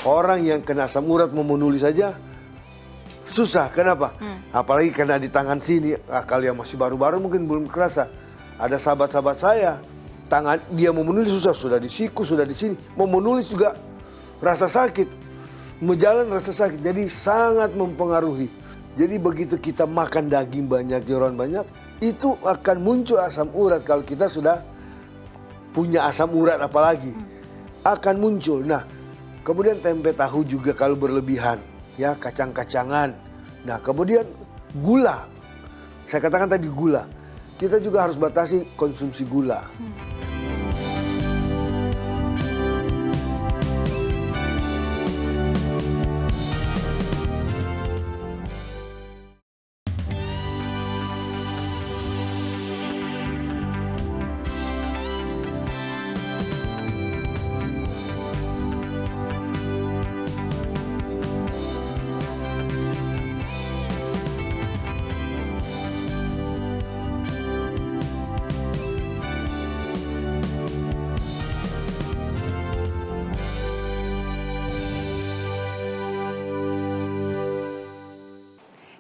Orang yang kena asam urat mau menulis saja susah. Kenapa? Apalagi kena di tangan sini. Kalau yang masih baru-baru mungkin belum kerasa. Ada sahabat-sahabat saya, tangan dia mau menulis susah. Sudah di siku, sudah di sini. Mau menulis juga rasa sakit. Mau jalan rasa sakit. Jadi sangat mempengaruhi. Jadi begitu kita makan daging banyak, jeroan banyak, itu akan muncul asam urat. Kalau kita sudah punya asam urat apalagi, akan muncul. Nah, kemudian tempe tahu juga kalau berlebihan, ya kacang-kacangan. Nah, kemudian gula. Saya katakan tadi gula. Kita juga harus batasi konsumsi gula.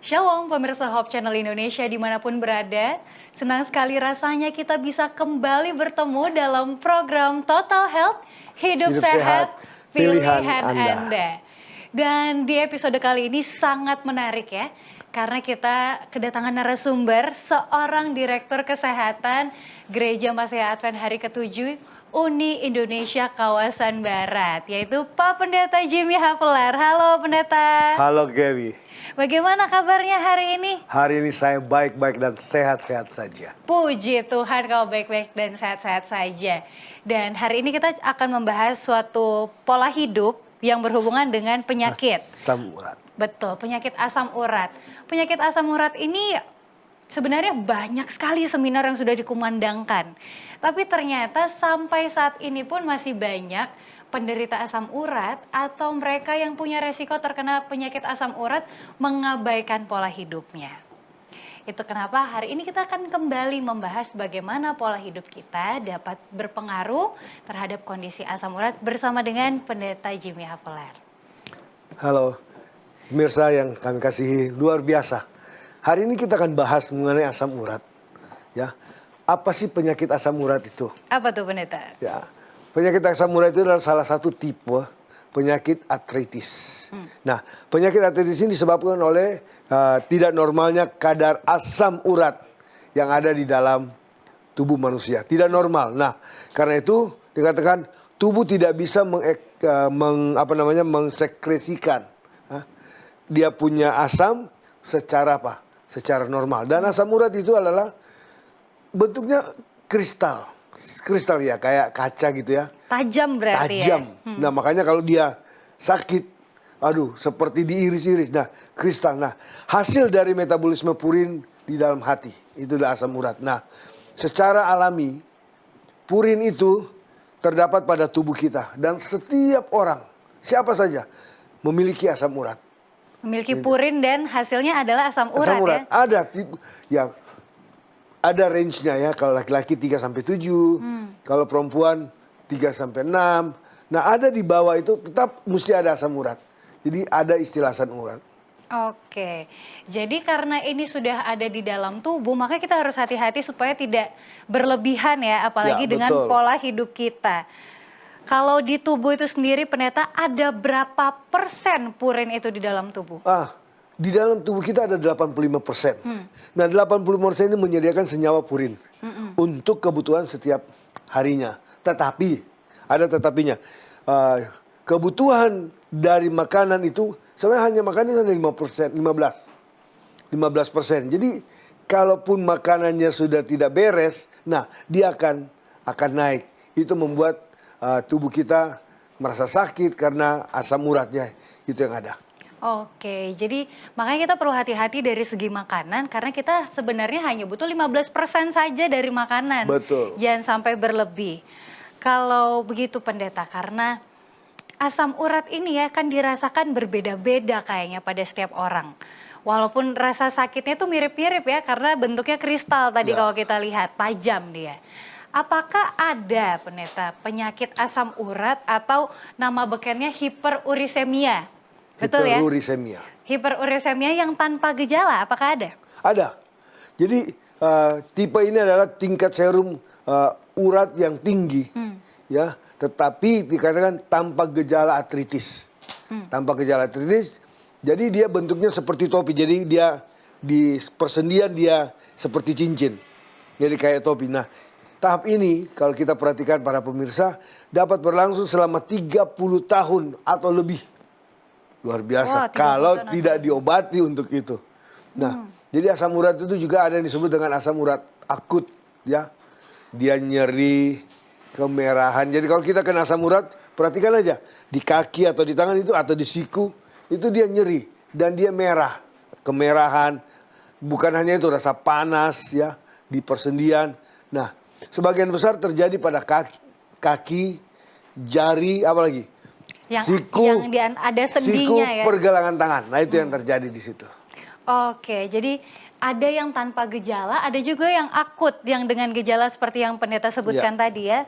Shalom pemirsa Hope Channel Indonesia dimanapun berada. Senang sekali rasanya kita bisa kembali bertemu dalam program Total Health, Hidup Sehat, Pilihan Anda. Dan di episode kali ini sangat menarik ya. Karena kita kedatangan narasumber seorang Direktur Kesehatan Gereja Mahasiswa Advent Hari ke-7 Uni Indonesia Kawasan Barat, yaitu Pak Pendeta Jimmy Haveler. Halo Pendeta. Halo Gaby. Bagaimana kabarnya hari ini? Hari ini saya baik-baik dan sehat-sehat saja. Puji Tuhan kau baik-baik dan sehat-sehat saja. Dan hari ini kita akan membahas suatu pola hidup yang berhubungan dengan penyakit. Asam urat. Betul, penyakit asam urat. Penyakit asam urat ini sebenarnya banyak sekali seminar yang sudah dikumandangkan. Tapi ternyata sampai saat ini pun masih banyak penderita asam urat atau mereka yang punya resiko terkena penyakit asam urat mengabaikan pola hidupnya. Itu kenapa hari ini kita akan kembali membahas bagaimana pola hidup kita dapat berpengaruh terhadap kondisi asam urat bersama dengan Pendeta Jimmy Haveler. Halo, pemirsa yang kami kasihi, luar biasa. Hari ini kita akan bahas mengenai asam urat. Ya, apa sih penyakit asam urat itu? Apa tuh Pendeta? Ya, penyakit asam urat itu adalah salah satu tipe penyakit artritis. Nah, penyakit artritis ini disebabkan oleh tidak normalnya kadar asam urat yang ada di dalam tubuh manusia. Tidak normal. Nah, karena itu dikatakan tubuh tidak bisa mengsekresikan. Dia punya asam secara apa? Secara normal. Dan asam urat itu adalah bentuknya kristal. Kristal ya, kayak kaca gitu ya. Tajam berarti Tajam. ya? Nah makanya kalau dia sakit, aduh seperti diiris-iris. Nah kristal. Nah hasil dari metabolisme purin di dalam hati. Itu adalah asam urat. Nah secara alami purin itu terdapat pada tubuh kita. Dan setiap orang, siapa saja memiliki asam urat. Memiliki purin dan hasilnya adalah asam urat, Asam urat ya? ada, ya ada range-nya ya. Kalau laki-laki 3-7, kalau perempuan 3-6. Nah ada di bawah itu tetap mesti ada asam urat. Jadi ada istilah asam urat. Oke, jadi karena ini sudah ada di dalam tubuh, maka kita harus hati-hati supaya tidak berlebihan ya, apalagi Ya, dengan betul. pola hidup kita. Kalau di tubuh itu sendiri, Pendeta, ada berapa persen purin itu di dalam tubuh? Di dalam tubuh kita ada 85%. Nah 85% ini menyediakan senyawa purin untuk kebutuhan setiap harinya. Tetapi, ada tetapinya. Kebutuhan dari makanan itu sebenarnya hanya makannya hanya 15%. Jadi kalaupun makanannya sudah tidak beres, nah dia akan naik. Itu membuat tubuh kita merasa sakit karena asam uratnya itu yang ada. Oke, jadi makanya kita perlu hati-hati dari segi makanan karena kita sebenarnya hanya butuh 15% saja dari makanan. Betul. Jangan sampai berlebih. Kalau begitu Pendeta, karena asam urat ini ya kan dirasakan berbeda-beda kayaknya pada setiap orang. Walaupun rasa sakitnya tuh mirip-mirip ya karena bentuknya kristal tadi Ya. kalau kita lihat, tajam dia. Apakah ada pendeta penyakit asam urat atau nama bekennya hiperurisemia? Betul ya? Hiperurisemia. Hiperurisemia yang tanpa gejala, apakah ada? Ada. Jadi tipe ini adalah tingkat serum urat yang tinggi, ya, tetapi dikatakan tanpa gejala artritis. Tanpa gejala artritis, jadi dia bentuknya seperti topi. Jadi dia di persendian dia seperti cincin. Jadi kayak topi. Nah, tahap ini kalau kita perhatikan para pemirsa dapat berlangsung selama 30 tahun atau lebih. Luar biasa. Wah, 30 kalau tahun tidak atau diobati untuk itu. Nah, jadi asam urat itu juga ada yang disebut dengan asam urat akut, ya. Dia nyeri, kemerahan. Jadi kalau kita kena asam urat, perhatikan aja di kaki atau di tangan itu atau di siku itu dia nyeri dan dia merah, kemerahan. Bukan hanya itu, rasa panas, ya, di persendian. Nah, sebagian besar terjadi pada kaki, jari, apalagi siku, ada siku, sendinya ya. pergelangan tangan. Nah, itu yang terjadi di situ. Oke, jadi ada yang tanpa gejala, ada juga yang akut, yang dengan gejala seperti yang pendeta sebutkan tadi ya.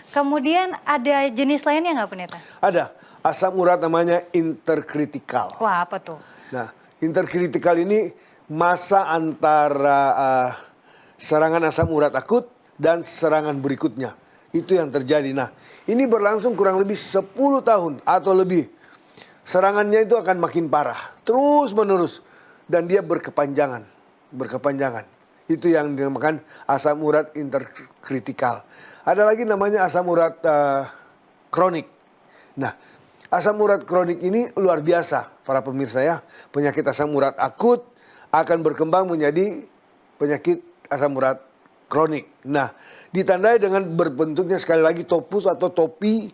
Kemudian ada jenis lainnya nggak pendeta? Ada, asam urat namanya interkritikal. Wah, apa tuh? Nah, interkritikal ini masa antara serangan asam urat akut dan serangan berikutnya. Itu yang terjadi. Nah, ini berlangsung kurang lebih 10 tahun atau lebih. Serangannya itu akan makin parah, terus menerus. Dan dia berkepanjangan. Itu yang dinamakan asam urat interkritikal. Ada lagi namanya asam urat kronik. Nah, asam urat kronik ini luar biasa para pemirsa ya. Penyakit asam urat akut akan berkembang menjadi penyakit asam urat kronik. Nah, ditandai dengan berbentuknya sekali lagi topus atau topi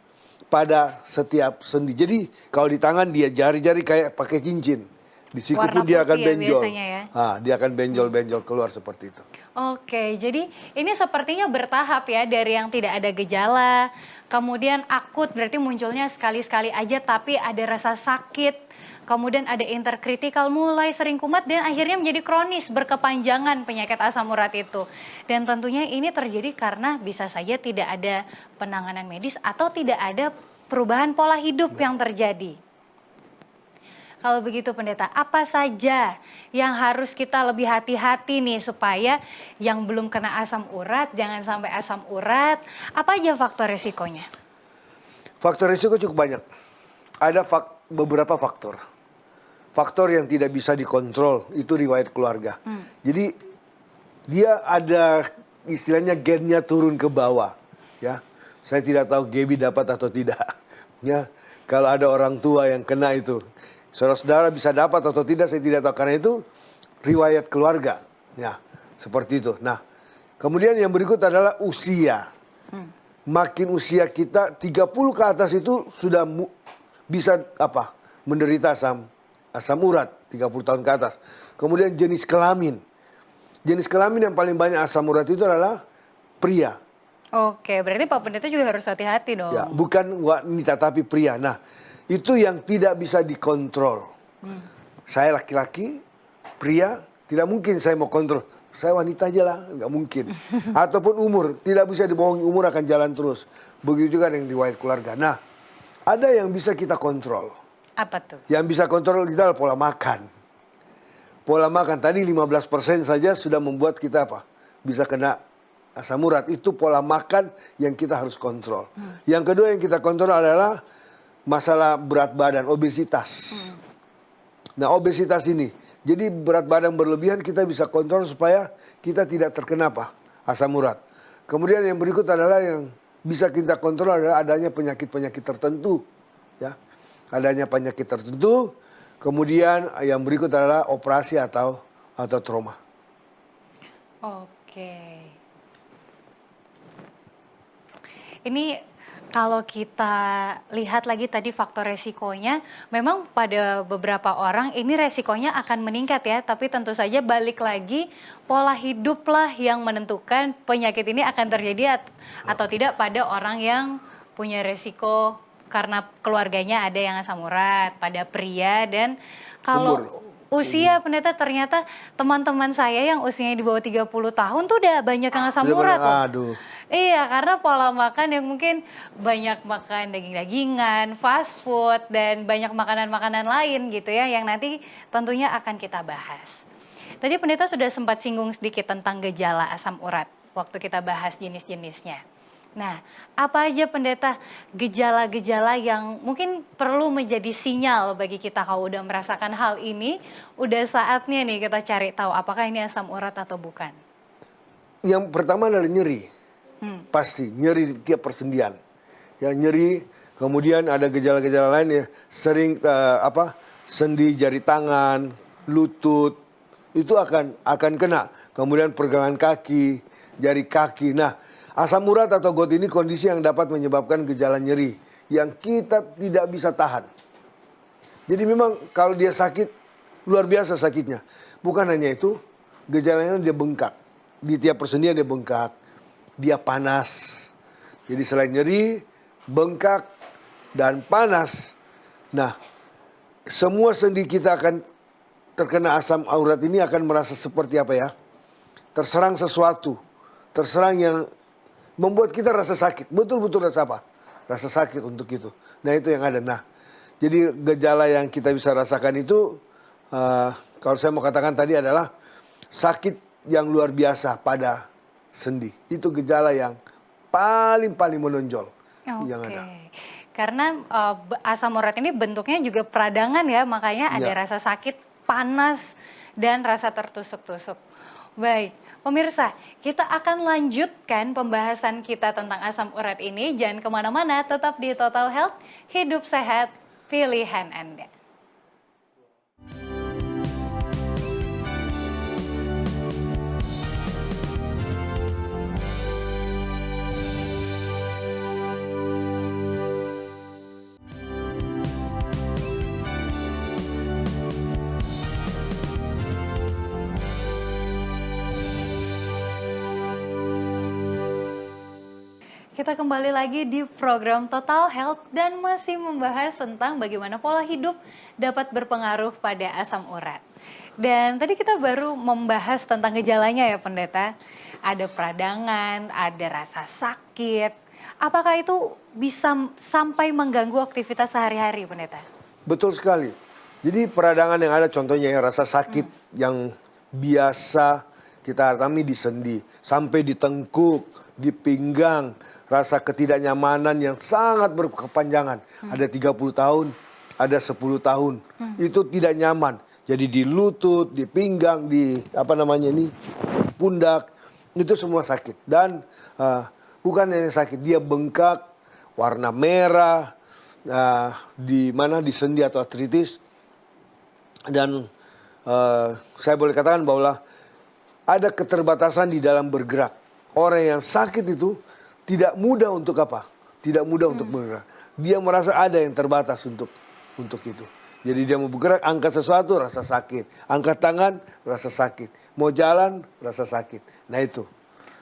pada setiap sendi. Jadi kalau di tangan dia jari-jari kayak pakai cincin. Di siku Warna pun dia akan putih ya benjol. biasanya ya. Dia akan benjol-benjol keluar seperti itu. Oke, jadi ini sepertinya bertahap ya, dari yang tidak ada gejala, kemudian akut berarti munculnya sekali-sekali aja tapi ada rasa sakit, kemudian ada interkritikal mulai sering kumat dan akhirnya menjadi kronis, berkepanjangan penyakit asam urat itu. Dan tentunya ini terjadi karena bisa saja tidak ada penanganan medis atau tidak ada perubahan pola hidup yang terjadi. Kalau begitu pendeta, apa saja yang harus kita lebih hati-hati nih supaya yang belum kena asam urat, jangan sampai asam urat, apa aja faktor resikonya? Faktor risiko cukup banyak. Ada beberapa faktor. Faktor yang tidak bisa dikontrol, itu riwayat keluarga. Jadi dia ada istilahnya gennya turun ke bawah. Ya, saya tidak tahu Gaby dapat atau tidak. Ya, kalau ada orang tua yang kena itu. Saudara-saudara bisa dapat atau tidak, saya tidak tahu. Karena itu riwayat keluarga. Ya, seperti itu. Nah, kemudian yang berikut adalah usia. Makin usia kita 30 ke atas itu sudah bisa menderita asam urat 30 tahun ke atas. Kemudian jenis kelamin. Jenis kelamin yang paling banyak asam urat itu adalah pria. Oke, berarti Pak Pendeta juga harus hati-hati dong. Ya, bukan wanita tapi pria. Nah, itu yang tidak bisa dikontrol. Saya laki-laki, pria, tidak mungkin saya mau kontrol. Saya wanita aja lah, nggak mungkin. Ataupun umur, tidak bisa dibohongi, umur akan jalan terus. Begitu juga dengan riwayat keluarga. Nah, ada yang bisa kita kontrol. Apa tuh? Yang bisa kontrol kita adalah pola makan. Pola makan tadi 15% saja sudah membuat kita bisa kena asam urat. Itu pola makan yang kita harus kontrol. Yang kedua yang kita kontrol adalah masalah berat badan, obesitas. Nah, obesitas ini, jadi berat badan berlebihan kita bisa kontrol supaya kita tidak terkena asam urat. Kemudian yang berikut adalah yang bisa kita kontrol adalah adanya penyakit-penyakit tertentu. Ya, adanya penyakit tertentu. Kemudian yang berikut adalah operasi atau trauma. Oke. Ini kalau kita lihat lagi tadi faktor resikonya, memang pada beberapa orang ini resikonya akan meningkat ya. Tapi tentu saja balik lagi pola hiduplah yang menentukan penyakit ini akan terjadi atau tidak pada orang yang punya resiko karena keluarganya ada yang asam urat, pada pria dan kalau usia pendeta ternyata teman-teman saya yang usianya di bawah 30 tahun tuh udah banyak yang asam Sudah urat banyak, loh. aduh. Iya, karena pola makan yang mungkin banyak makan daging-dagingan, fast food, dan banyak makanan-makanan lain gitu ya, yang nanti tentunya akan kita bahas. Tadi pendeta sudah sempat singgung sedikit tentang gejala asam urat waktu kita bahas jenis-jenisnya. Nah, apa aja pendeta gejala-gejala yang mungkin perlu menjadi sinyal bagi kita kalau udah merasakan hal ini, udah saatnya nih kita cari tahu apakah ini asam urat atau bukan. Yang pertama adalah nyeri. Pasti nyeri di tiap persendian. Ya nyeri, kemudian ada gejala-gejala lain ya, sering sendi jari tangan, lutut itu akan kena. Kemudian pergelangan kaki, jari kaki. Nah, asam urat atau gout ini kondisi yang dapat menyebabkan gejala nyeri yang kita tidak bisa tahan. Jadi memang kalau dia sakit, luar biasa sakitnya. Bukan hanya itu, gejalanya dia bengkak. Di tiap persendian dia bengkak, dia panas. Jadi selain nyeri, bengkak, dan panas. Nah, semua sendi kita akan terkena asam urat ini akan merasa seperti apa ya? Terserang sesuatu. Terserang yang membuat kita rasa sakit. Betul-betul rasa apa? Rasa sakit untuk itu. Nah itu yang ada. Nah, jadi gejala yang kita bisa rasakan itu, kalau saya mau katakan tadi adalah sakit yang luar biasa pada sendi. Itu gejala yang paling menonjol yang ada. Karena asam urat ini bentuknya juga peradangan ya, makanya ada rasa sakit, panas, dan rasa tertusuk-tusuk. Baik. Pemirsa, kita akan lanjutkan pembahasan kita tentang asam urat ini. Jangan kemana-mana, tetap di Total Health, hidup sehat, pilihan Anda. Kita kembali lagi di program Total Health dan masih membahas tentang bagaimana pola hidup dapat berpengaruh pada asam urat. Dan tadi kita baru membahas tentang gejalanya ya pendeta. Ada peradangan, ada rasa sakit. Apakah itu bisa sampai mengganggu aktivitas sehari-hari pendeta? Betul sekali. Jadi peradangan yang ada contohnya ya rasa sakit yang biasa kita alami di sendi. Sampai di tengkuk, di pinggang, rasa ketidaknyamanan yang sangat berkepanjangan. Ada 30 tahun, ada 10 tahun. Itu tidak nyaman. Jadi di lutut, di pinggang, di pundak, itu semua sakit. Dan bukan hanya sakit, dia bengkak, warna merah, di sendi atau artritis. Dan saya boleh katakan bahwa ada keterbatasan di dalam bergerak. Orang yang sakit itu tidak mudah untuk apa? Tidak mudah untuk bergerak. Dia merasa ada yang terbatas untuk itu. Jadi dia mau bergerak, angkat sesuatu, rasa sakit. Angkat tangan, rasa sakit. Mau jalan, rasa sakit. Nah itu.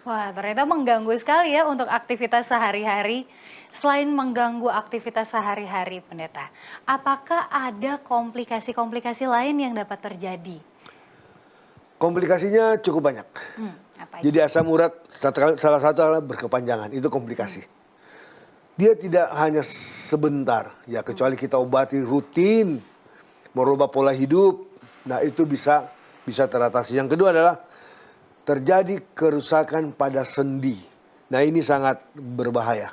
Wah, ternyata mengganggu sekali ya untuk aktivitas sehari-hari. Selain mengganggu aktivitas sehari-hari, pendeta, apakah ada komplikasi-komplikasi lain yang dapat terjadi? Komplikasinya cukup banyak. Jadi asam urat salah satu adalah berkepanjangan, itu komplikasi. Dia tidak hanya sebentar, ya kecuali kita obati rutin, merubah pola hidup, nah itu bisa teratasi. Yang kedua adalah terjadi kerusakan pada sendi. Nah ini sangat berbahaya.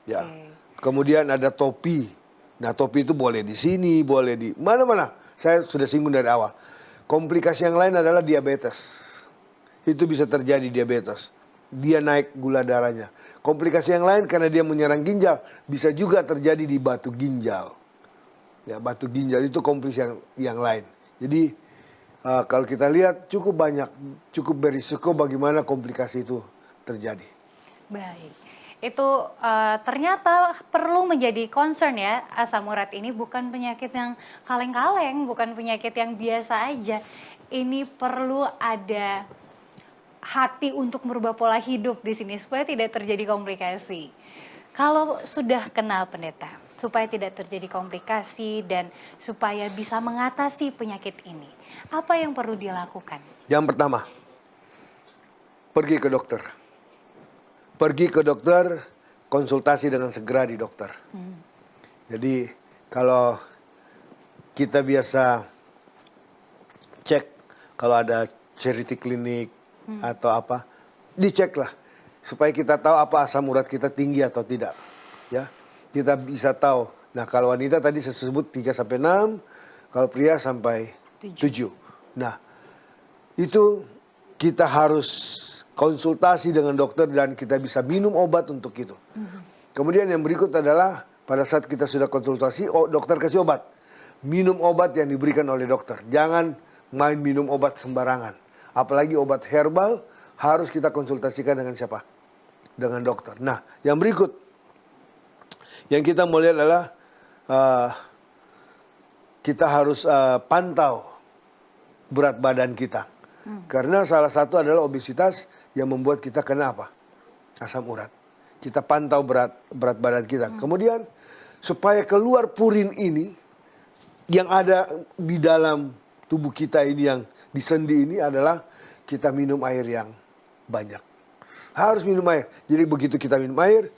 Ya. Kemudian ada topi. Nah topi itu boleh di sini, boleh di mana-mana. Saya sudah singgung dari awal. Komplikasi yang lain adalah diabetes. Itu bisa terjadi diabetes. Dia naik gula darahnya. Komplikasi yang lain karena dia menyerang ginjal. Bisa juga terjadi di batu ginjal. Ya, batu ginjal itu komplikasi yang lain. Jadi kalau kita lihat cukup banyak, cukup berisiko bagaimana komplikasi itu terjadi. Baik. Itu ternyata perlu menjadi concern ya, asam urat ini bukan penyakit yang kaleng-kaleng, bukan penyakit yang biasa aja. Ini perlu ada hati untuk merubah pola hidup di sini supaya tidak terjadi komplikasi. Kalau sudah kenal pendeta, supaya tidak terjadi komplikasi dan supaya bisa mengatasi penyakit ini? Apa yang perlu dilakukan? Yang pertama, pergi ke dokter. Pergi ke dokter, konsultasi dengan segera di dokter. Jadi kalau kita biasa cek kalau ada charity clinic atau apa, dicek lah supaya kita tahu apa asam urat kita tinggi atau tidak. Ya, kita bisa tahu. Nah, kalau wanita tadi saya sebut 3 sampai 6, kalau pria sampai 7. Nah, itu kita harus konsultasi dengan dokter dan kita bisa minum obat untuk itu. Kemudian yang berikut adalah pada saat kita sudah konsultasi, dokter kasih obat. Minum obat yang diberikan oleh dokter. Jangan main minum obat sembarangan. Apalagi obat herbal harus kita konsultasikan dengan siapa? Dengan dokter. Nah, yang berikut yang kita mau lihat adalah kita harus pantau berat badan kita. Karena salah satu adalah obesitas yang membuat kita kena apa? Asam urat. Kita pantau berat badan kita. Kemudian supaya keluar purin ini yang ada di dalam tubuh kita ini, yang di sendi ini, adalah kita minum air yang banyak. Harus minum air. Jadi begitu kita minum air,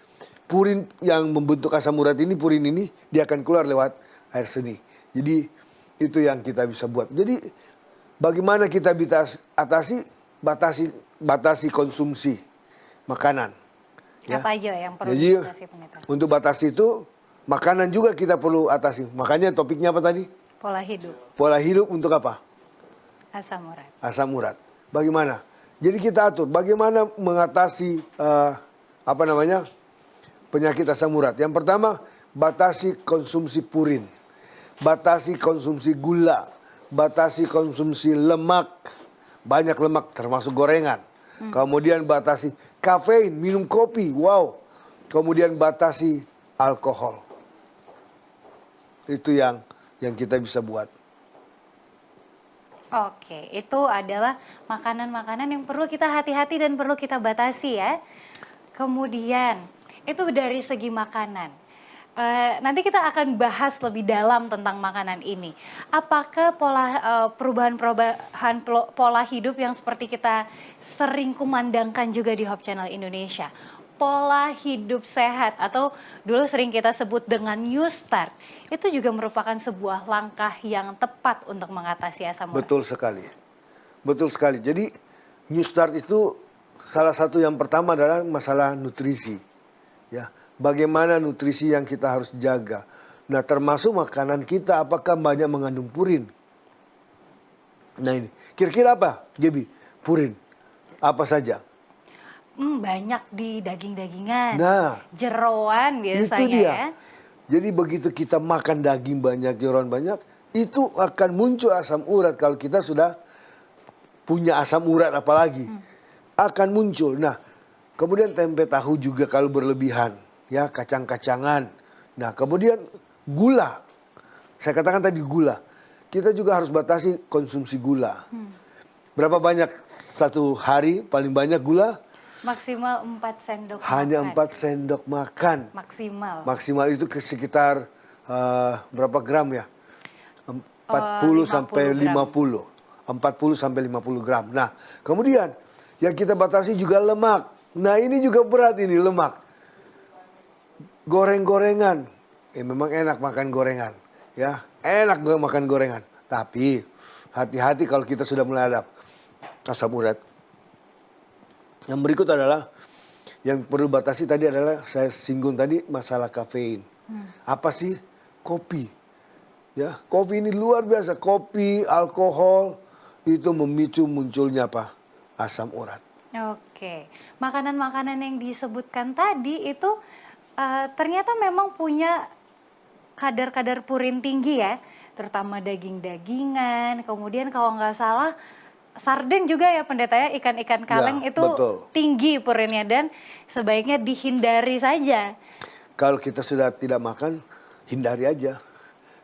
purin yang membentuk asam urat ini, purin ini, dia akan keluar lewat air seni. Jadi itu yang kita bisa buat. Jadi bagaimana kita bisa batasi konsumsi makanan. Ya. Apa aja yang perlu Jadi, dibatasi, Pendeta? Untuk batasi itu, makanan juga kita perlu atasi. Makanya topiknya apa tadi? Pola hidup. Pola hidup untuk apa? Asam urat. Asam urat. Bagaimana? Jadi kita atur bagaimana mengatasi penyakit asam urat. Yang pertama, batasi konsumsi purin, batasi konsumsi gula, batasi konsumsi lemak, banyak lemak termasuk gorengan. Kemudian batasi kafein, minum kopi, wow. Kemudian batasi alkohol. Itu yang kita bisa buat. Oke, itu adalah makanan-makanan yang perlu kita hati-hati dan perlu kita batasi ya. Kemudian, itu dari segi makanan. Nanti kita akan bahas lebih dalam tentang makanan ini. Apakah perubahan pola hidup yang seperti kita sering kumandangkan juga di Hope Channel Indonesia? Pola hidup sehat atau dulu sering kita sebut dengan New Start, itu juga merupakan sebuah langkah yang tepat untuk mengatasi asam urat. Betul sekali. Betul sekali. Jadi New Start itu salah satu yang pertama adalah masalah nutrisi. Ya, bagaimana nutrisi yang kita harus jaga. Nah, termasuk makanan kita apakah banyak mengandung purin. Nah ini, kira-kira apa, Gebi? Purin. Apa saja? Banyak di daging-dagingan, Nah, jeroan biasanya itu dia. ya. Jadi begitu kita makan daging banyak, jeroan banyak, itu akan muncul asam urat. Kalau kita sudah punya asam urat apalagi, akan muncul. Nah, kemudian tempe tahu juga kalau berlebihan, ya, kacang-kacangan. Nah, kemudian gula. Saya katakan tadi gula. Kita juga harus batasi konsumsi gula. Berapa banyak satu hari paling banyak gula? Maksimal 4 sendok Hanya makan. 4 sendok makan. Maksimal. Maksimal itu sekitar berapa gram ya? 40 sampai 50. 40 sampai 50 gram. Nah, kemudian yang kita batasi juga lemak. Nah, ini juga berat ini, lemak. Goreng-gorengan. Memang enak makan gorengan, ya. Enak makan gorengan. Tapi hati-hati kalau kita sudah mulai ada asam urat. Yang berikut adalah yang perlu batasi tadi adalah saya singgung tadi masalah kafein. Apa sih? Kopi. Ya, kopi ini luar biasa. Kopi, alkohol itu memicu munculnya apa? Asam urat. Oke, makanan-makanan yang disebutkan tadi itu ternyata memang punya kadar-kadar purin tinggi ya, terutama daging-dagingan. Kemudian kalau nggak salah sarden juga ya Pendeta ya, ikan-ikan kaleng Ya, itu betul. tinggi purinnya dan sebaiknya dihindari saja. Kalau kita sudah tidak makan, hindari aja.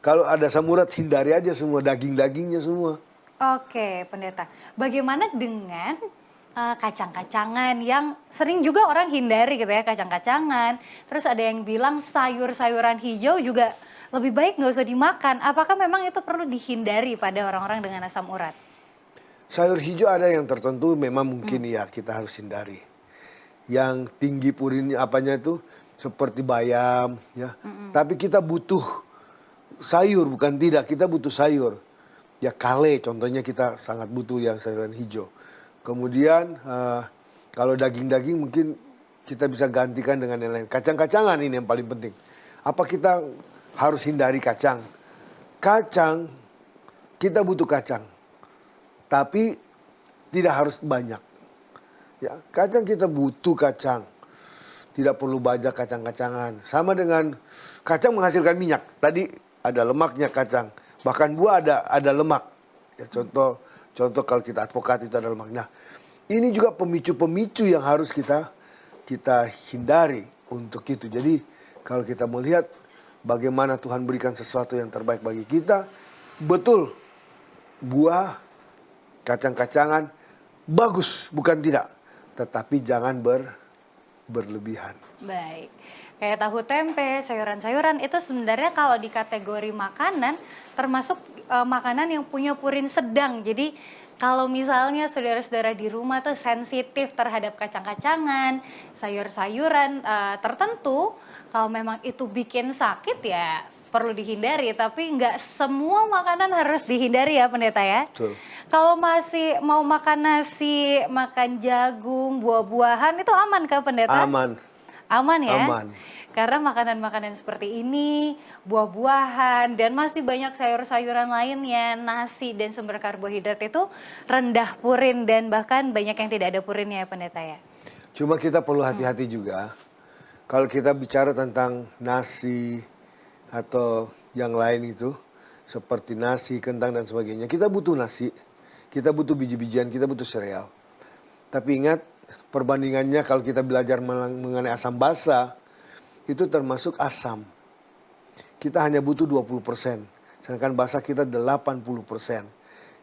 Kalau ada asam urat, hindari aja semua daging-dagingnya semua. Oke, Pendeta. Bagaimana dengan kacang-kacangan yang sering juga orang hindari gitu ya, kacang-kacangan. Terus ada yang bilang sayur-sayuran hijau juga lebih baik nggak usah dimakan. Apakah memang itu perlu dihindari pada orang-orang dengan asam urat? Sayur hijau ada yang tertentu memang mungkin ya kita harus hindari. Yang tinggi purinnya apanya itu seperti bayam ya. Tapi kita butuh sayur, bukan tidak, kita butuh sayur. Ya kale contohnya kita sangat butuh yang sayuran hijau. Kemudian kalau daging-daging mungkin kita bisa gantikan dengan yang lain. Kacang-kacangan ini yang paling penting. Apa kita harus hindari kacang? Kacang, kita butuh kacang. Tapi tidak harus banyak. Ya, kacang kita butuh kacang. Tidak perlu banyak kacang-kacangan. Sama dengan kacang menghasilkan minyak. Tadi ada lemaknya kacang. Bahkan buah ada lemak. Ya, contoh kalau kita advokat itu ada lemak. Nah, ini juga pemicu-pemicu yang harus kita hindari untuk itu. Jadi kalau kita melihat bagaimana Tuhan berikan sesuatu yang terbaik bagi kita, betul buah, kacang-kacangan bagus, bukan tidak. Tetapi jangan berlebihan. Baik. Kayak tahu tempe, sayuran-sayuran itu sebenarnya kalau di kategori makanan termasuk makanan yang punya purin sedang. Jadi kalau misalnya saudara-saudara di rumah tuh sensitif terhadap kacang-kacangan, sayur-sayuran tertentu, kalau memang itu bikin sakit ya perlu dihindari. Tapi nggak semua makanan harus dihindari ya Pendeta ya. Betul. Kalau masih mau makan nasi, makan jagung, buah-buahan itu aman kah Pendeta? Aman. Aman ya? Aman. Karena makanan-makanan seperti ini, buah-buahan, dan masih banyak sayur-sayuran lainnya, nasi dan sumber karbohidrat itu rendah purin dan bahkan banyak yang tidak ada purinnya ya Pendeta ya? Cuma kita perlu hati-hati juga. Kalau kita bicara tentang nasi atau yang lain itu, seperti nasi, kentang dan sebagainya. Kita butuh nasi, kita butuh biji-bijian, kita butuh sereal. Tapi ingat, perbandingannya kalau kita belajar mengenai asam basa, itu termasuk asam. Kita hanya butuh 20%, sedangkan basa kita 80%.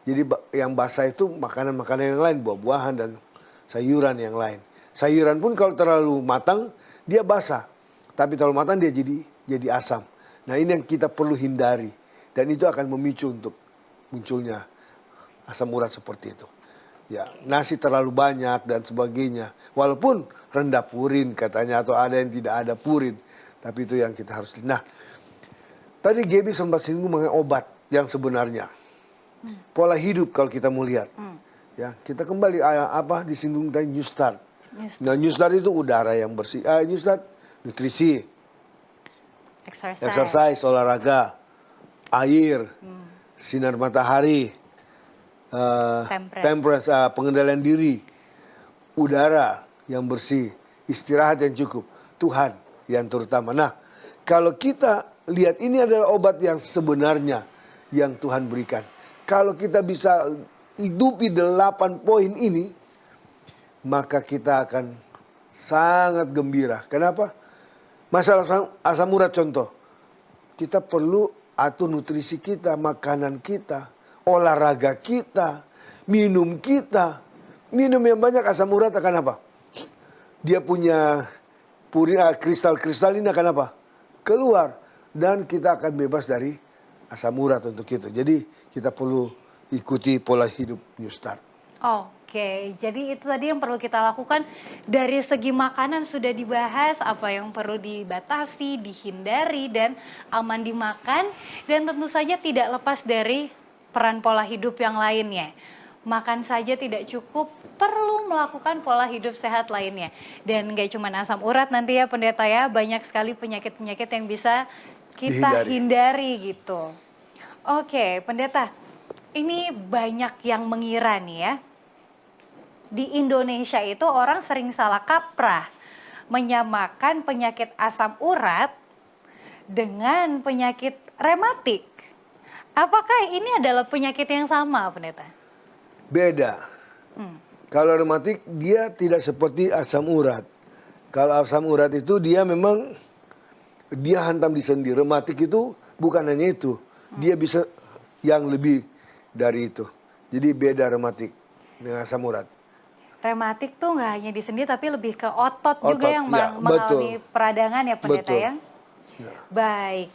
Jadi yang basa itu makanan-makanan yang lain, buah-buahan dan sayuran yang lain. Sayuran pun kalau terlalu matang, dia basah. Tapi terlalu matang dia jadi asam. Nah ini yang kita perlu hindari. Dan itu akan memicu untuk munculnya asam urat seperti itu. Ya, nasi terlalu banyak dan sebagainya. Walaupun rendah purin katanya atau ada yang tidak ada purin. Tapi itu yang kita harus. Nah, tadi Gaby sempat singgung mengenai obat yang sebenarnya. Pola hidup kalau kita mau lihat. Ya, kita kembali disinggung tadi New Start. Nah, New Start itu udara yang bersih. New Start nutrisi, exercise, olahraga, air, sinar matahari, temperance, pengendalian diri, udara yang bersih, istirahat yang cukup, Tuhan yang terutama. Nah, kalau kita lihat ini adalah obat yang sebenarnya yang Tuhan berikan. Kalau kita bisa hidupi 8 poin ini, maka kita akan sangat gembira. Kenapa? Masalah asam urat contoh. Kita perlu atur nutrisi kita, makanan kita, olahraga kita, minum kita. Minum yang banyak asam urat akan apa? Dia punya kristal-kristal ini akan apa? Keluar. Dan kita akan bebas dari asam urat untuk itu. Jadi kita perlu ikuti pola hidup New Start. Oke, jadi itu tadi yang perlu kita lakukan. Dari segi makanan sudah dibahas apa yang perlu dibatasi, dihindari, dan aman dimakan. Dan tentu saja tidak lepas dari peran pola hidup yang lainnya. Makan saja tidak cukup, perlu melakukan pola hidup sehat lainnya. Dan gak cuma asam urat nanti ya Pendeta ya, banyak sekali penyakit-penyakit yang bisa kita hindari gitu. Oke, Pendeta, ini banyak yang mengira nih ya. Di Indonesia itu orang sering salah kaprah menyamakan penyakit asam urat dengan penyakit rematik. Apakah ini adalah penyakit yang sama, Pendeta? Beda. Kalau rematik dia tidak seperti asam urat. Kalau asam urat itu dia memang dia hantam di sendi. Rematik itu bukan hanya itu. Dia bisa yang lebih dari itu. Jadi beda rematik dengan asam urat. rematik tuh nggak hanya di sendi tapi lebih ke otot juga yang ya, mengalami betul. peradangan ya pendeta Betul. ya. Baik,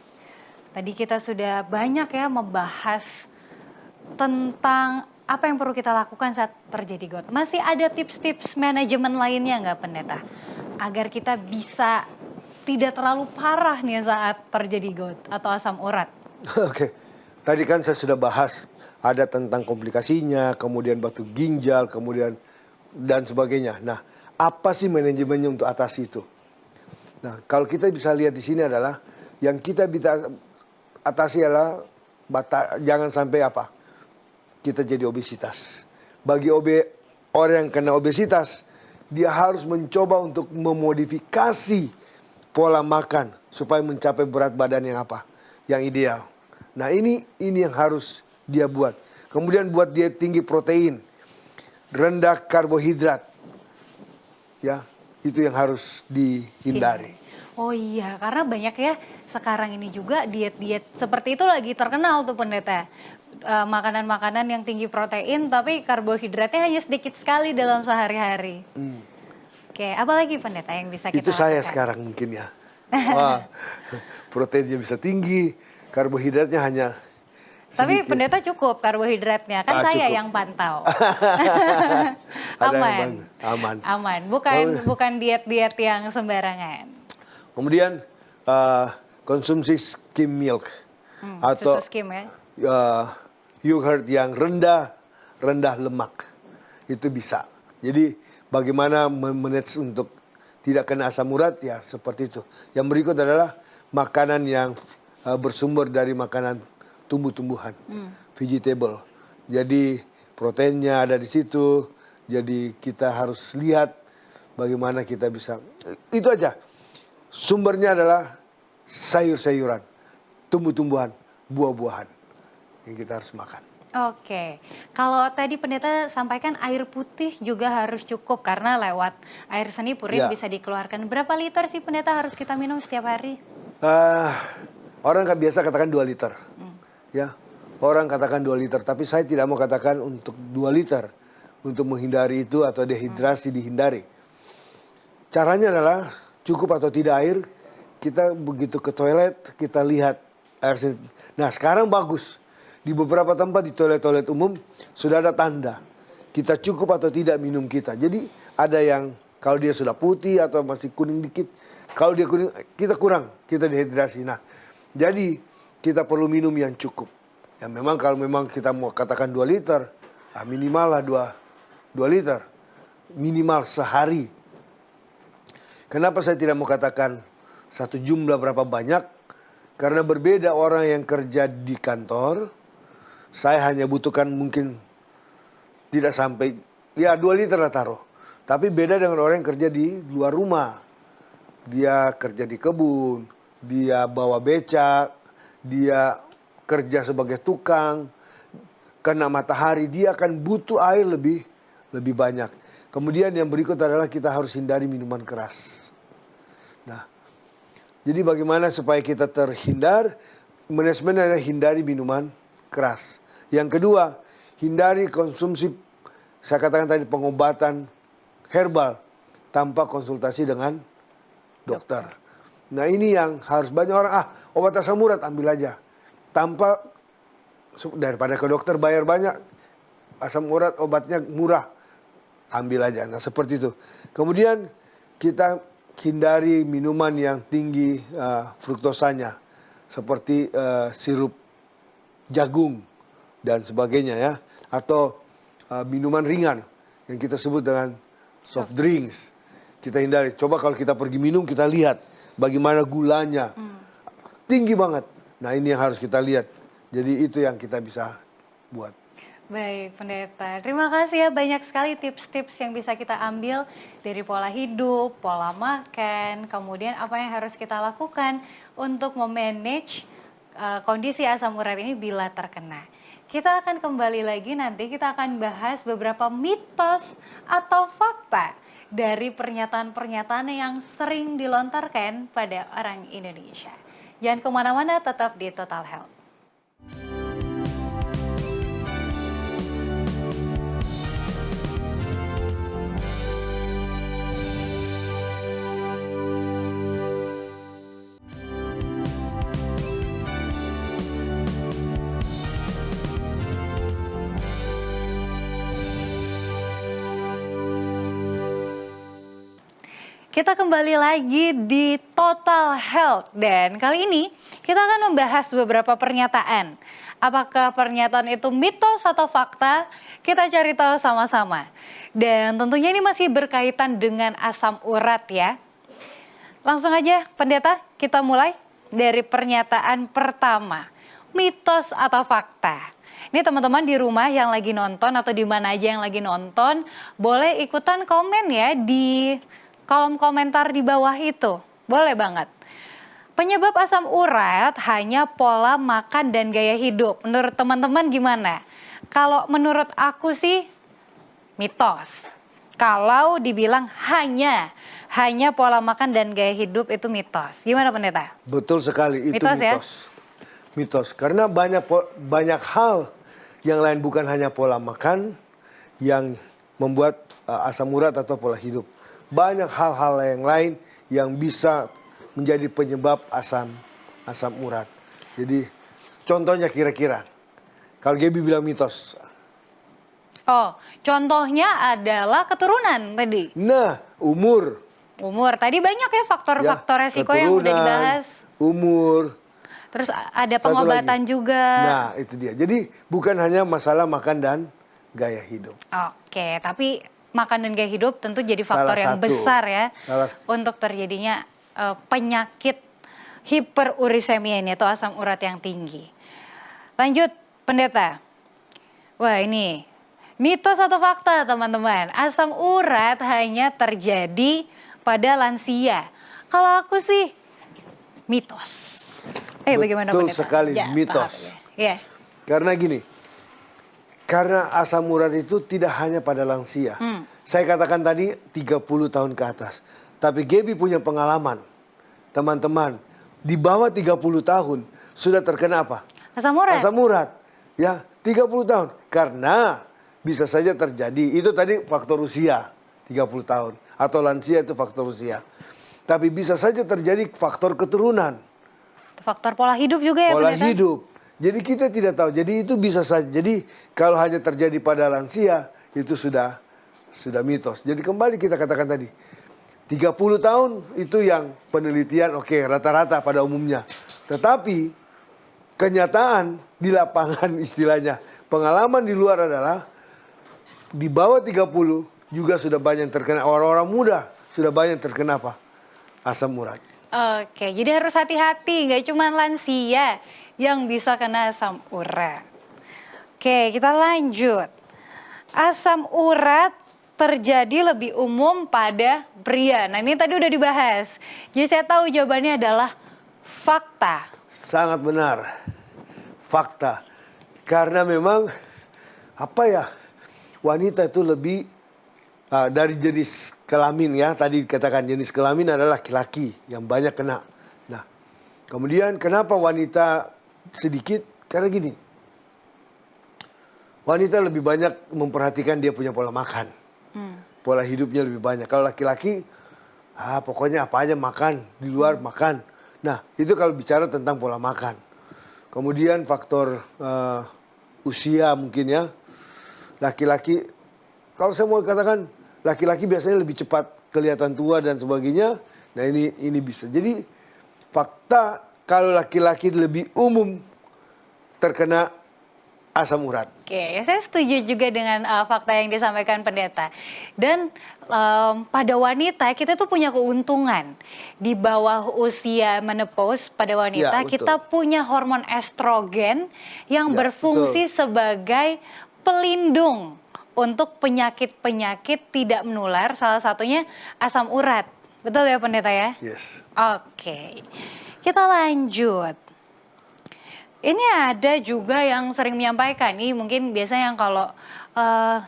tadi kita sudah banyak ya membahas tentang apa yang perlu kita lakukan saat terjadi gout. Masih ada tips-tips manajemen lainnya nggak pendeta? Agar kita bisa tidak terlalu parah nih saat terjadi gout atau asam urat. Oke, tadi kan saya sudah bahas ada tentang komplikasinya, kemudian batu ginjal, kemudian dan sebagainya. Nah, apa sih manajemennya untuk atasi itu? Nah, kalau kita bisa lihat di sini adalah yang kita bisa atasi adalah jangan sampai apa? Kita jadi obesitas. Bagi orang yang kena obesitas, dia harus mencoba untuk memodifikasi pola makan supaya mencapai berat badan yang apa? Yang ideal. Nah, ini yang harus dia buat. Kemudian buat dia tinggi protein, rendah karbohidrat. Ya, itu yang harus dihindari. Oh iya, karena banyak ya sekarang ini juga diet-diet seperti itu lagi terkenal tuh pendeta. Makanan-makanan yang tinggi protein tapi karbohidratnya hanya sedikit sekali dalam sehari-hari. Oke, apalagi pendeta yang bisa kita Itu saya lakukan? sekarang mungkin ya. Wah, proteinnya bisa tinggi, karbohidratnya hanya Tapi sedikit. pendeta cukup karbohidratnya, kan saya Cukup. yang pantau. Ada yang Aman. aman. Aman, bukan diet-diet yang sembarangan. Kemudian konsumsi skim milk atau Susu skim ya. yogurt yang rendah lemak itu bisa. Jadi bagaimana memanage untuk tidak kena asam urat ya seperti itu. Yang berikut adalah makanan yang bersumber dari makanan tumbuh-tumbuhan, vegetable. Jadi proteinnya ada di situ. Jadi kita harus lihat bagaimana kita bisa. Itu aja. Sumbernya adalah sayur-sayuran, tumbuh-tumbuhan, buah-buahan yang kita harus makan. Oke, kalau tadi pendeta sampaikan air putih juga harus cukup karena lewat air seni purin Ya. bisa dikeluarkan. Berapa liter sih pendeta harus kita minum setiap hari? Orang kan biasa katakan 2 liter. Ya, orang katakan 2 liter, tapi saya tidak mau katakan untuk 2 liter. Untuk menghindari itu atau dehidrasi dihindari. Caranya adalah cukup atau tidak air, kita begitu ke toilet, kita lihat air seni. Nah, sekarang bagus. Di beberapa tempat di toilet-toilet umum sudah ada tanda kita cukup atau tidak minum kita. Jadi ada yang kalau dia sudah putih atau masih kuning dikit, kalau dia kuning kita kurang, kita dehidrasi. Nah, jadi kita perlu minum yang cukup. Ya memang kalau memang kita mau katakan 2 liter, minimal lah 2 liter. Minimal sehari. Kenapa saya tidak mau katakan satu jumlah berapa banyak? Karena berbeda orang yang kerja di kantor. Saya hanya butuhkan mungkin tidak sampai, ya 2 liter lah taruh. Tapi beda dengan orang yang kerja di luar rumah. Dia kerja di kebun, dia bawa becak, dia kerja sebagai tukang, kena matahari, dia akan butuh air lebih banyak. Kemudian yang berikut adalah kita harus hindari minuman keras. Nah, jadi bagaimana supaya kita terhindar? Manajemen adalah hindari minuman keras. Yang kedua, hindari konsumsi, saya katakan tadi pengobatan herbal tanpa konsultasi dengan dokter. Nah ini yang harus banyak orang, obat asam urat ambil aja. Tanpa, daripada ke dokter bayar banyak, asam urat obatnya murah, ambil aja. Nah seperti itu. Kemudian kita hindari minuman yang tinggi fruktosanya. Seperti sirup jagung dan sebagainya ya, atau minuman ringan yang kita sebut dengan soft drinks. Kita hindari. Coba kalau kita pergi minum, kita lihat bagaimana gulanya tinggi banget. Nah ini yang harus kita lihat. Jadi itu yang kita bisa buat. Baik pendeta, terima kasih ya, banyak sekali tips-tips yang bisa kita ambil dari pola hidup, pola makan, kemudian apa yang harus kita lakukan untuk memanage kondisi asam urat ini bila terkena. Kita akan kembali lagi nanti, kita akan bahas beberapa mitos atau fakta dari pernyataan-pernyataan yang sering dilontarkan pada orang Indonesia. Jangan kemana-mana, tetap di Total Health. Kita kembali lagi di Total Health dan kali ini kita akan membahas beberapa pernyataan. Apakah pernyataan itu mitos atau fakta? Kita cari tahu sama-sama. Dan tentunya ini masih berkaitan dengan asam urat ya. Langsung aja pendeta, kita mulai dari pernyataan pertama. Mitos atau fakta? Ini teman-teman di rumah yang lagi nonton atau di mana aja yang lagi nonton, boleh ikutan komen ya di kolom komentar di bawah itu. Boleh banget. Penyebab asam urat hanya pola makan dan gaya hidup. Menurut teman-teman gimana? Kalau menurut aku sih mitos. Kalau dibilang hanya pola makan dan gaya hidup itu mitos. Gimana pendeta? Betul sekali, itu Mitos ya? Mitos. Karena banyak hal yang lain, bukan hanya pola makan yang membuat asam urat atau pola hidup. Banyak hal-hal yang lain yang bisa menjadi penyebab asam urat. Jadi contohnya kira-kira, kalau Gaby bilang mitos. Oh, contohnya adalah keturunan tadi. Nah, umur. Tadi banyak ya faktor-faktor resiko yang udah dibahas. Umur. Terus ada pengobatan juga. Nah, itu dia. Jadi bukan hanya masalah makan dan gaya hidup. Oke, tapi makan dan gaya hidup tentu jadi faktor yang besar ya untuk terjadinya penyakit hiperurisemia ini atau asam urat yang tinggi. Lanjut, pendeta. Wah, ini mitos atau fakta teman-teman? Asam urat hanya terjadi pada lansia. Kalau aku sih mitos. Bagaimana Betul pendeta? sekali, mitos. Ya. Karena gini, karena asam urat itu tidak hanya pada lansia. Saya katakan tadi 30 tahun ke atas. Tapi Gaby punya pengalaman. Teman-teman, di bawah 30 tahun sudah terkena apa? Asam urat. Asam urat. Ya, 30 tahun. Karena bisa saja terjadi. Itu tadi faktor usia, 30 tahun. Atau lansia itu faktor usia. Tapi bisa saja terjadi faktor keturunan. Faktor pola hidup juga ya pola pendeta? hidup. Jadi kita tidak tahu. Jadi itu bisa saja. Jadi kalau hanya terjadi pada lansia itu sudah mitos. Jadi kembali kita katakan tadi 30 tahun itu yang penelitian oke, rata-rata pada umumnya. Tetapi kenyataan di lapangan istilahnya, pengalaman di luar adalah di bawah 30 juga sudah banyak terkena, orang-orang muda sudah banyak terkena apa? Asam urat. Oke, jadi harus hati-hati, nggak cuma lansia yang bisa kena asam urat. Oke, kita lanjut. Asam urat terjadi lebih umum pada pria. Nah, ini tadi udah dibahas. Jadi saya tahu jawabannya adalah fakta. Sangat benar. Fakta. Karena memang wanita itu lebih dari jenis kelamin ya, tadi dikatakan jenis kelamin adalah laki-laki yang banyak kena. Nah, kemudian kenapa wanita sedikit? Karena gini, wanita lebih banyak memperhatikan dia punya pola makan. Pola hidupnya lebih banyak. Kalau laki-laki, pokoknya apa aja makan, di luar makan. Nah, itu kalau bicara tentang pola makan. Kemudian faktor usia mungkin ya. Laki-laki, kalau saya mau katakan, laki-laki biasanya lebih cepat kelihatan tua dan sebagainya. Nah ini bisa. Jadi fakta kalau laki-laki lebih umum terkena asam urat. Oke, saya setuju juga dengan fakta yang disampaikan pendeta. Dan pada wanita kita tuh punya keuntungan. Di bawah usia menopause pada wanita kita punya hormon estrogen yang berfungsi sebagai pelindung untuk penyakit-penyakit tidak menular, salah satunya asam urat. Betul ya pendeta ya? Yes. Oke, kita lanjut. Ini ada juga yang sering menyampaikan, nih mungkin biasanya yang kalau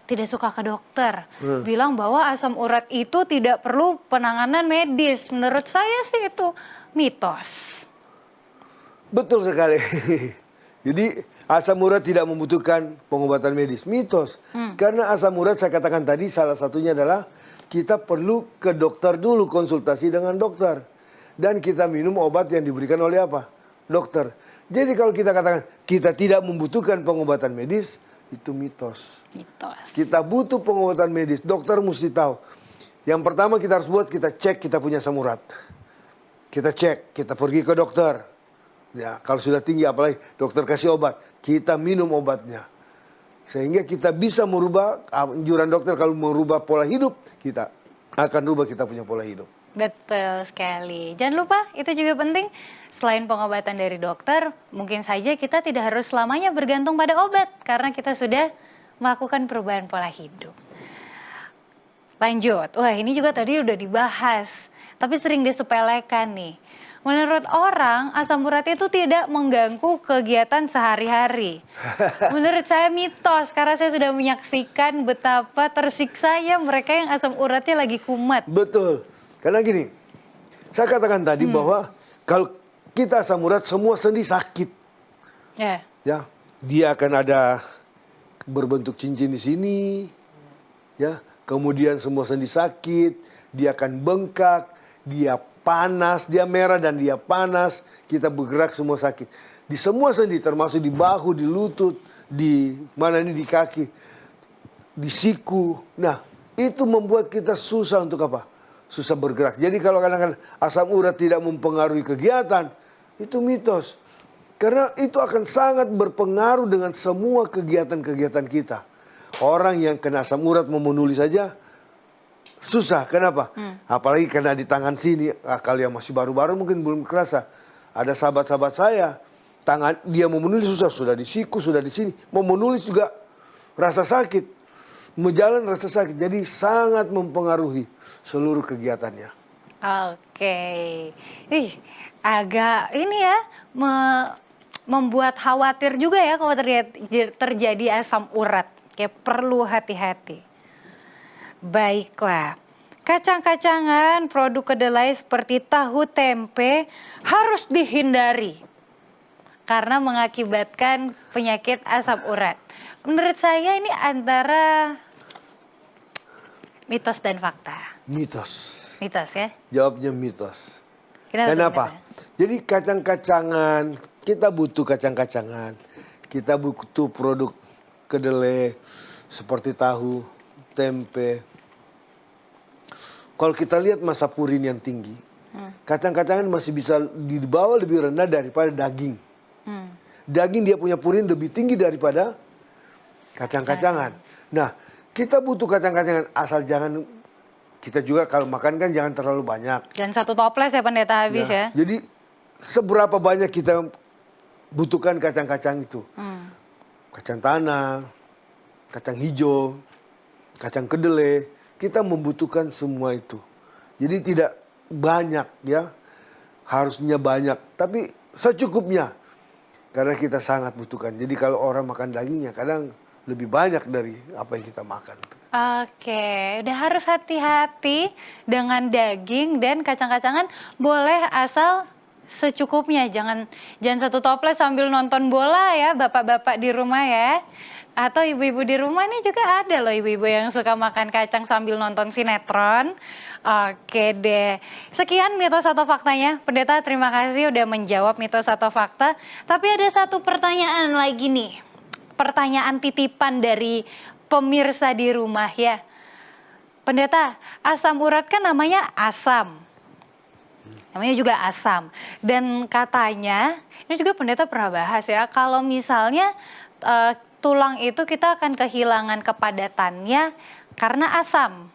tidak suka ke dokter, bilang bahwa asam urat itu tidak perlu penanganan medis. Menurut saya sih itu mitos. Betul sekali. Jadi asam urat tidak membutuhkan pengobatan medis. Mitos. Karena asam urat saya katakan tadi salah satunya adalah kita perlu ke dokter dulu, konsultasi dengan dokter. Dan kita minum obat yang diberikan oleh apa? Dokter. Jadi kalau kita katakan kita tidak membutuhkan pengobatan medis, itu mitos. Mitos. Kita butuh pengobatan medis. Dokter mesti tahu. Yang pertama kita harus buat, kita cek kita punya asam urat. Kita cek, kita pergi ke dokter. Ya, kalau sudah tinggi apalagi dokter kasih obat, kita minum obatnya. Sehingga kita bisa merubah, anjuran dokter kalau merubah pola hidup, kita akan rubah kita punya pola hidup. Betul sekali. Jangan lupa, itu juga penting. Selain pengobatan dari dokter, mungkin saja kita tidak harus selamanya bergantung pada obat. Karena kita sudah melakukan perubahan pola hidup. Lanjut, wah ini juga tadi udah dibahas, tapi sering disepelekan nih. Menurut orang, asam urat itu tidak mengganggu kegiatan sehari-hari. Menurut saya mitos, karena saya sudah menyaksikan betapa tersiksanya mereka yang asam uratnya lagi kumat. Betul, karena gini, saya katakan tadi bahwa kalau kita asam urat semua sendi sakit. Ya, dia akan ada berbentuk cincin di sini, ya. Kemudian semua sendi sakit, dia akan bengkak, dia panas, dia merah dan dia panas, kita bergerak semua sakit. Di semua sendi termasuk di bahu, di lutut, di mana ini di kaki, di siku. Nah, itu membuat kita susah untuk apa? Susah bergerak. Jadi kalau kadang-kadang asam urat tidak mempengaruhi kegiatan, itu mitos. Karena itu akan sangat berpengaruh dengan semua kegiatan-kegiatan kita. Orang yang kena asam urat mau menulis saja susah. Kenapa? Apalagi karena di tangan sini, kalau yang masih baru-baru mungkin belum kerasa. Ada sahabat-sahabat saya, tangan dia mau menulis susah, sudah di siku, sudah di sini. Mau menulis juga rasa sakit. Mau jalan rasa sakit. Jadi sangat mempengaruhi seluruh kegiatannya. Oke. Agak ini ya, membuat khawatir juga ya kalau terjadi asam urat. Kayak perlu hati-hati. Baiklah, kacang-kacangan produk kedelai seperti tahu tempe harus dihindari karena mengakibatkan penyakit asam urat. Menurut saya ini antara mitos dan fakta. Mitos. Mitos ya? Jawabnya mitos. Kenapa? Jadi kacang-kacangan, kita butuh kacang-kacangan. Kita butuh produk kedelai seperti tahu, tempe. Kalau kita lihat masa purin yang tinggi, kacang-kacangan masih bisa dibawa lebih rendah daripada daging. Daging dia punya purin lebih tinggi daripada kacang-kacangan. Nah, kita butuh kacang-kacangan, asal jangan, kita juga kalau makan kan jangan terlalu banyak. Dan satu toples ya pendeta habis ya. Jadi seberapa banyak kita butuhkan kacang-kacang itu. Kacang tanah, kacang hijau, kacang kedelai, kita membutuhkan semua itu. Jadi tidak banyak ya, harusnya banyak, tapi secukupnya. Karena kita sangat butuhkan. Jadi kalau orang makan dagingnya kadang lebih banyak dari apa yang kita makan. Oke, udah harus hati-hati dengan daging dan kacang-kacangan boleh asal secukupnya. Jangan satu toples sambil nonton bola ya bapak-bapak di rumah ya. Atau ibu-ibu di rumah nih juga ada loh ibu-ibu yang suka makan kacang sambil nonton sinetron. Oke deh. Sekian mitos atau faktanya. Pendeta terima kasih udah menjawab mitos atau fakta. Tapi ada satu pertanyaan lagi nih. Pertanyaan titipan dari pemirsa di rumah ya. Pendeta, asam urat kan namanya asam. Namanya juga asam. Dan katanya, ini juga pendeta pernah bahas ya, kalau misalnya tulang itu kita akan kehilangan kepadatannya karena asam.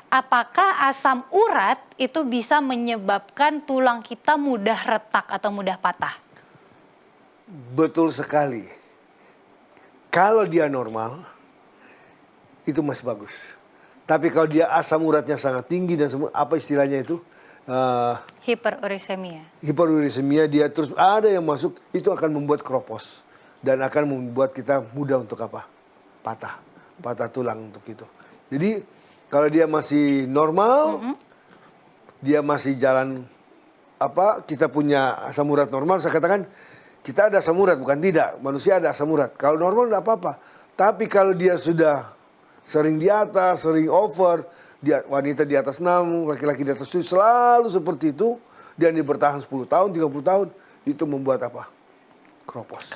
Apakah asam urat itu bisa menyebabkan tulang kita mudah retak atau mudah patah? Betul sekali. Kalau dia normal, itu masih bagus. Tapi kalau dia asam uratnya sangat tinggi dan semua, apa istilahnya itu? Hiperurisemia. Hiperurisemia, dia terus ada yang masuk, itu akan membuat kropos. Dan akan membuat kita mudah untuk apa? Patah tulang untuk itu. Jadi kalau dia masih normal, dia masih jalan apa? Kita punya asam urat normal, saya katakan kita ada asam urat, bukan tidak. Manusia ada asam urat. Kalau normal tidak apa-apa. Tapi kalau dia sudah sering di atas, sering over, wanita di atas 6, laki-laki di atas 7, selalu seperti itu, dan dia bertahan 10 tahun, 30 tahun, itu membuat apa? Kropos.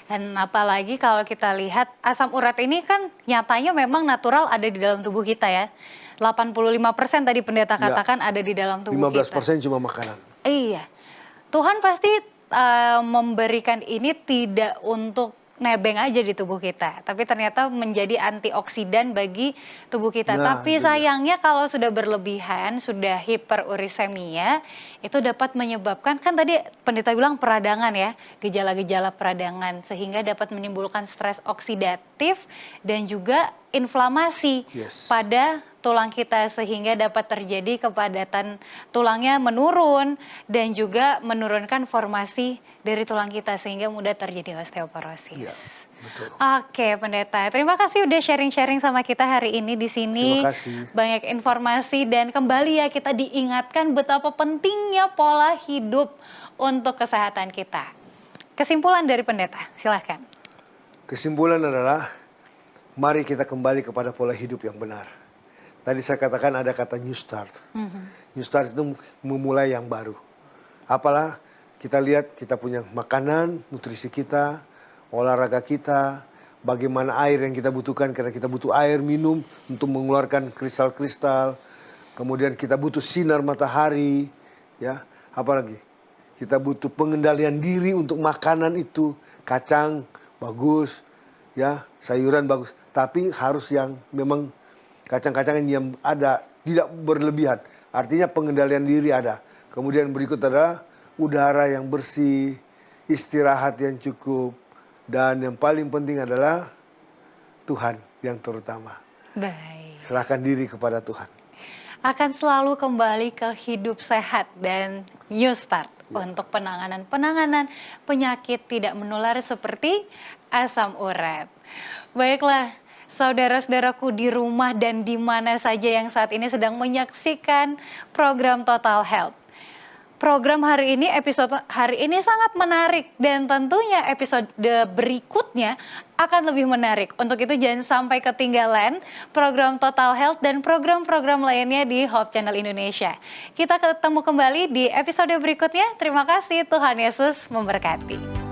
Dan apalagi kalau kita lihat asam urat ini kan nyatanya memang natural ada di dalam tubuh kita ya. 85% tadi pendeta Ya. katakan ada di dalam tubuh 15% kita. cuma makanan. Iya, Tuhan pasti memberikan ini tidak untuk nebeng aja di tubuh kita, tapi ternyata menjadi antioksidan bagi tubuh kita. Nah, Tapi itu dia. sayangnya kalau sudah berlebihan, sudah hiperurisemia, itu dapat menyebabkan, kan tadi pendeta bilang peradangan ya, gejala-gejala peradangan, sehingga dapat menimbulkan stres oksidatif dan juga inflamasi Yes. pada tulang kita, sehingga dapat terjadi kepadatan tulangnya menurun dan juga menurunkan formasi dari tulang kita sehingga mudah terjadi osteoporosis. Ya, betul. Oke, pendeta. Terima kasih udah sharing-sharing sama kita hari ini di sini. Terima kasih. Banyak informasi dan kembali ya kita diingatkan betapa pentingnya pola hidup untuk kesehatan kita. Kesimpulan dari pendeta, silakan. Kesimpulan adalah mari kita kembali kepada pola hidup yang benar. Tadi saya katakan ada kata new start. New start itu memulai yang baru. Apalah kita lihat kita punya makanan, nutrisi kita, olahraga kita, bagaimana air yang kita butuhkan karena kita butuh air minum untuk mengeluarkan kristal-kristal. Kemudian kita butuh sinar matahari, ya. Apalagi kita butuh pengendalian diri untuk makanan itu, kacang bagus, ya, sayuran bagus, tapi harus yang memang kacang-kacangan yang ada tidak berlebihan. Artinya pengendalian diri ada. Kemudian berikut adalah udara yang bersih, istirahat yang cukup, dan yang paling penting adalah Tuhan yang terutama. Baik. Serahkan diri kepada Tuhan. Akan selalu kembali ke hidup sehat dan new start untuk penanganan penyakit tidak menular seperti asam urat. Baiklah, saudara-saudaraku di rumah dan di mana saja yang saat ini sedang menyaksikan program Total Health. Program hari ini, episode hari ini sangat menarik dan tentunya episode berikutnya akan lebih menarik. Untuk itu jangan sampai ketinggalan program Total Health dan program-program lainnya di Hope Channel Indonesia. Kita ketemu kembali di episode berikutnya. Terima kasih, Tuhan Yesus memberkati.